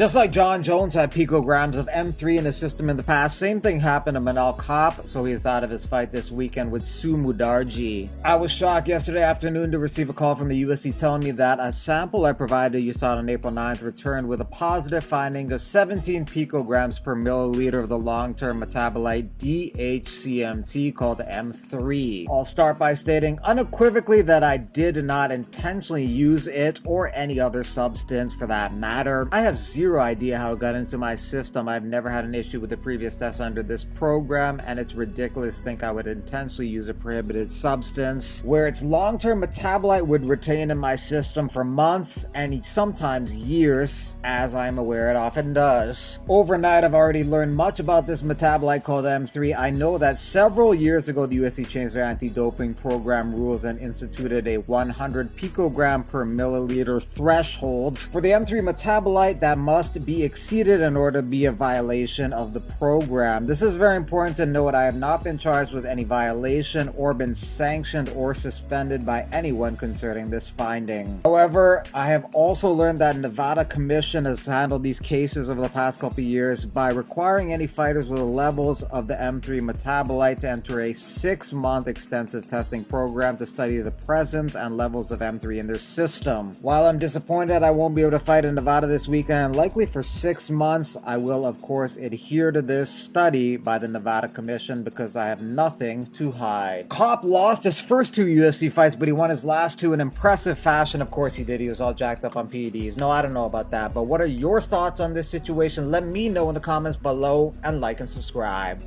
Just like John Jones had picograms of M3 in his system in the past, same thing happened to Manal Kopp, so he is out of his fight this weekend with Sue Mudarji. I was shocked yesterday afternoon to receive a call from the USC telling me that a sample I provided USADA on April 9th returned with a positive finding of 17 picograms per milliliter of the long-term metabolite DHCMT called M3. I'll start by stating unequivocally that I did not intentionally use it or any other substance for that matter. I have zero idea how it got into my system. I've never had an issue with the previous tests under this program, and it's ridiculous to think I would intentionally use a prohibited substance where its long-term metabolite would retain in my system for months and sometimes years, as I'm aware it often does. Overnight, I've already learned much about this metabolite called M3. I know that several years ago, the USC changed their anti-doping program rules and instituted a 100 picogram per milliliter threshold for the M3 metabolite that must be exceeded in order to be a violation of the program. This is very important to note. I have not been charged with any violation or been sanctioned or suspended by anyone concerning this finding. However, I have also learned that Nevada Commission has handled these cases over the past couple years by requiring any fighters with levels of the M3 metabolite to enter a 6-month extensive testing program to study the presence and levels of M3 in their system. While I'm disappointed I won't be able to fight in Nevada this weekend, likely for 6 months, I will of course adhere to this study by the Nevada Commission because I have nothing to hide. Kopp lost his first 2 UFC fights, but he won his last 2 in impressive fashion. Of course he did. He was all jacked up on PEDs. No, I don't know about that, but what are your thoughts on this situation? Let me know in the comments below, and like and subscribe.